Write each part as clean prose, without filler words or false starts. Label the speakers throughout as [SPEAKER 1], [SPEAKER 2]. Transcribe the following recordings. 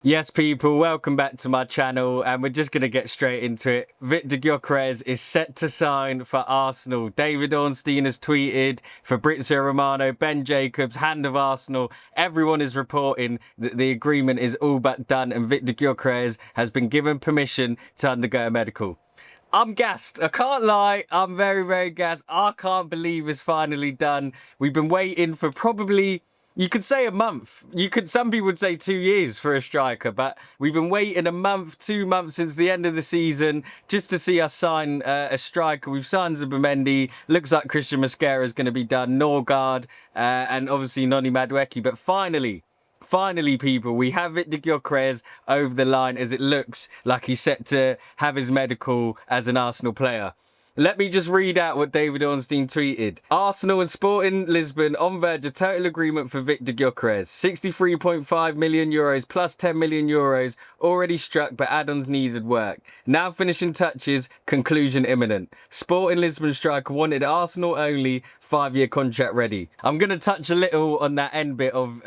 [SPEAKER 1] Yes, people, welcome back to my channel, and we're just going to get straight into it. Viktor Gyokeres is set to sign for Arsenal. David Ornstein has tweeted, Fabrizio Romano, Ben Jacobs, Hand of Arsenal. Everyone is reporting that the agreement is all but done, and Viktor Gyokeres has been given permission to undergo a medical. I'm gassed. I can't lie. I'm very, very gassed. I can't believe it's finally done. We've been waiting for probably, you could say a month. Some people would say 2 years for a striker, but we've been waiting a month, 2 months since the end of the season just to see us sign a striker. We've signed Zubimendi. Looks like Christian Mosquera is going to be done. Norgard, and obviously Noni Madueke. But finally, people, we have Viktor Gyokeres over the line as it looks like he's set to have his medical as an Arsenal player. Let me just read out what David Ornstein tweeted. Arsenal and Sporting Lisbon on verge of total agreement for Viktor Gyokeres. 63.5 million euros plus 10 million euros already struck, but add-ons needed work. Now finishing touches, conclusion imminent. Sporting Lisbon striker wanted Arsenal only, 5-year contract ready. I'm going to touch a little on that end bit of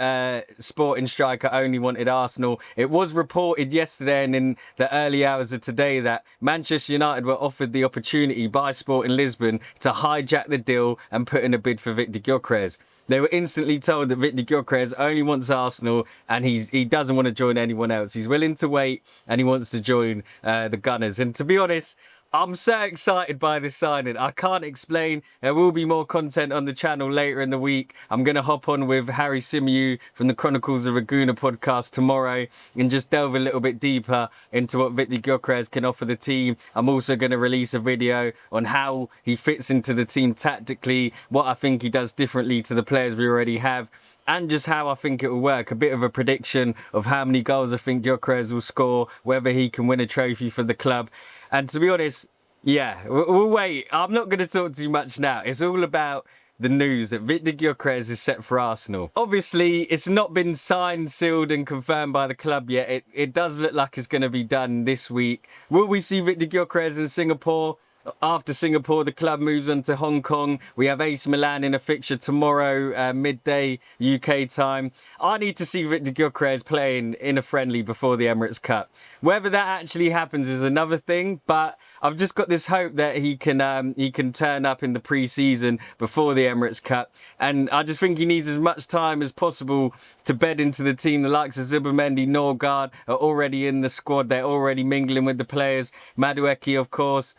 [SPEAKER 1] Sporting striker only wanted Arsenal. It was reported yesterday and in the early hours of today that Manchester United were offered the opportunity by Sporting Lisbon to hijack the deal and put in a bid for Viktor Gyokeres. They were instantly told that Viktor Gyokeres only wants Arsenal and he doesn't want to join anyone else. He's willing to wait and he wants to join the Gunners. And to be honest, I'm so excited by this signing. I can't explain. There will be more content on the channel later in the week. I'm going to hop on with Harry Symeou from the Chronicles of Raguna podcast tomorrow and just delve a little bit deeper into what Viktor Gyokeres can offer the team. I'm also going to release a video on how he fits into the team tactically, what I think he does differently to the players we already have, and just how I think it will work. A bit of a prediction of how many goals I think Gyokeres will score, whether he can win a trophy for the club. And to be honest, yeah, we'll wait. I'm not going to talk too much now. It's all about the news that Viktor Gyokeres is set for Arsenal. Obviously, it's not been signed, sealed and confirmed by the club yet. It does look like it's going to be done this week. Will we see Viktor Gyokeres in Singapore? After Singapore, the club moves on to Hong Kong. We have AC Milan in a fixture tomorrow, midday UK time. I need to see Viktor Gyokeres playing in a friendly before the Emirates Cup. Whether that actually happens is another thing, but I've just got this hope that he can turn up in the pre-season before the Emirates Cup. And I just think he needs as much time as possible to bed into the team. The likes of Zubimendi, Norgard are already in the squad. They're already mingling with the players. Madueke, of course,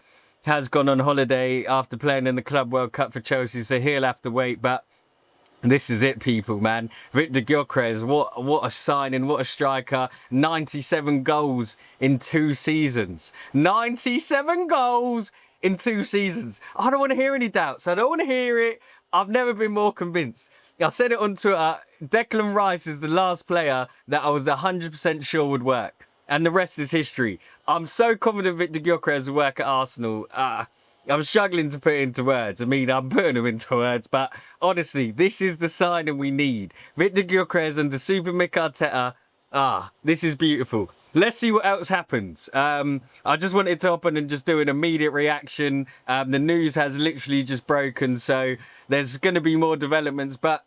[SPEAKER 1] has gone on holiday after playing in the Club World Cup for Chelsea, so he'll have to wait. But this is it, people, man. Viktor Gyokeres, what a signing, what a striker. 97 goals in 2 seasons. 97 goals in 2 seasons. I don't want to hear any doubts. I don't want to hear it. I've never been more convinced. I said it on Twitter. Declan Rice is the last player that I was 100% sure would work. And the rest is history. I'm so confident Viktor Gyokeres will work at Arsenal. I'm struggling to put it into words. I mean, I'm putting them into words, but honestly, this is the signing we need. Viktor Gyokeres under Super Mick Arteta. This is beautiful. Let's see what else happens. I just wanted to hop on and just do an immediate reaction. The news has literally just broken, so there's going to be more developments, but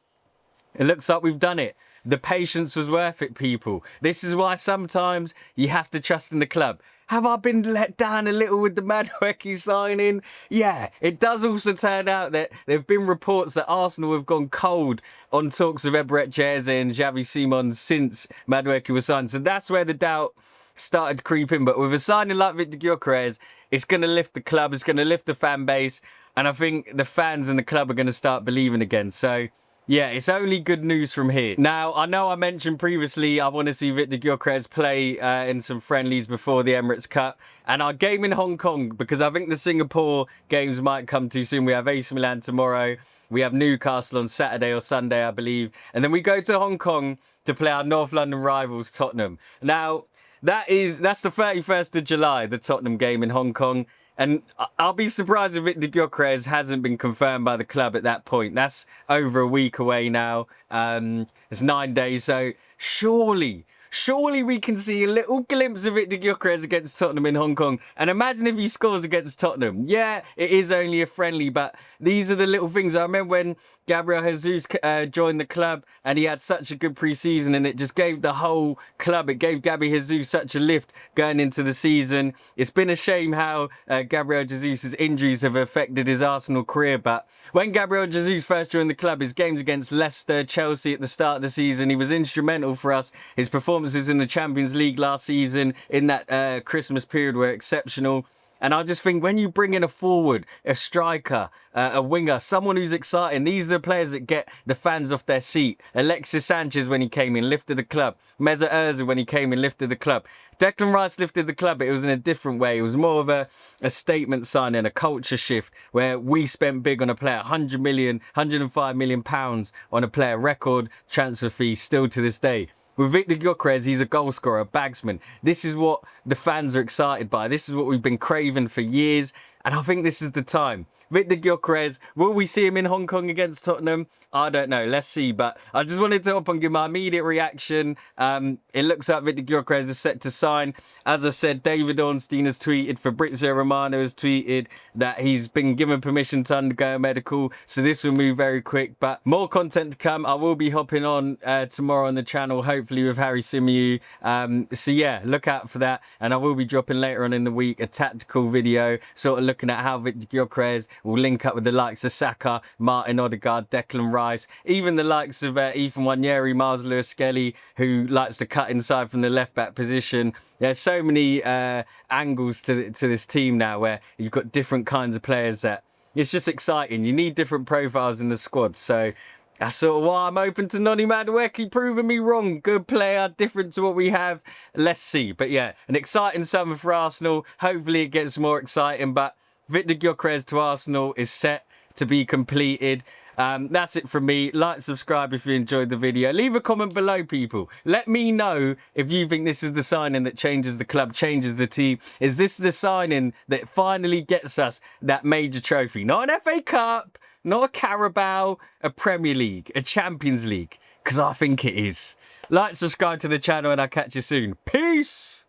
[SPEAKER 1] it looks like we've done it. The patience was worth it, people. This is why sometimes you have to trust in the club. Have I been let down a little with the Madueke signing? Yeah, it does also turn out that there have been reports that Arsenal have gone cold on talks of Emirates and Xavi Simons since Madueke was signed. So that's where the doubt started creeping. But with a signing like Viktor Gyokeres, it's going to lift the club, it's going to lift the fan base. And I think the fans and the club are going to start believing again. So yeah, it's only good news from here. Now, I know I mentioned previously I want to see Viktor Gyokeres play in some friendlies before the Emirates Cup. And our game in Hong Kong, because I think the Singapore games might come too soon. We have AC Milan tomorrow. We have Newcastle on Saturday or Sunday, I believe. And then we go to Hong Kong to play our North London rivals, Tottenham. Now, that's the 31st of July, the Tottenham game in Hong Kong. And I'll be surprised if Viktor Gyokeres hasn't been confirmed by the club at that point. That's over a week away now. It's 9 days. So surely Surely we can see a little glimpse of Viktor Gyokeres against Tottenham in Hong Kong. And imagine if he scores against Tottenham. Yeah, it is only a friendly, but these are the little things. I remember when Gabriel Jesus joined the club and he had such a good pre-season, and it just gave the whole club, it gave Gabby Jesus such a lift going into the season. It's been a shame how Gabriel Jesus' injuries have affected his Arsenal career, but when Gabriel Jesus first joined the club, his games against Leicester, Chelsea at the start of the season, he was instrumental for us. His performances in the Champions League last season, in that Christmas period, were exceptional. And I just think when you bring in a forward, a striker, a winger, someone who's exciting, these are the players that get the fans off their seat. Alexis Sanchez, when he came in, lifted the club. Mesut Ozil, when he came in, lifted the club. Declan Rice lifted the club, but it was in a different way. It was more of a statement signing, a culture shift, where we spent big on a player, 100 million, 105 million pounds on a player, record transfer fee still to this day. With Viktor Gyokeres, he's a goal scorer, a bagsman. This is what the fans are excited by. This is what we've been craving for years. And I think this is the time. Viktor Gyokeres, will we see him in Hong Kong against Tottenham? I don't know. Let's see. But I just wanted to hop and give my immediate reaction. It looks like Viktor Gyokeres is set to sign. As I said, David Ornstein has tweeted, Fabrizio Romano has tweeted that he's been given permission to undergo a medical. So this will move very quick. But more content to come. I will be hopping on tomorrow on the channel, hopefully with Harry Symeou. So yeah, look out for that. And I will be dropping later on in the week a tactical video, sort of looking at how Viktor Gyokeres will link up with the likes of Saka, Martin Odegaard, Declan Rice, even the likes of Ethan Nwaneri, Miles Lewis-Skelly, who likes to cut inside from the left-back position. There's so many angles to this team now where you've got different kinds of players that it's just exciting. You need different profiles in the squad. So that's sort of why I'm open to Noni Madueke proving me wrong. Good player, different to what we have. Let's see. But yeah, an exciting summer for Arsenal. Hopefully it gets more exciting. But Viktor Gyokeres to Arsenal is set to be completed. That's it from me. Like, subscribe if you enjoyed the video. Leave a comment below, people. Let me know if you think this is the signing that changes the club, changes the team. Is this the signing that finally gets us that major trophy? Not an FA Cup, not a Carabao, a Premier League, a Champions League. Because I think it is. Like, subscribe to the channel, and I'll catch you soon. Peace!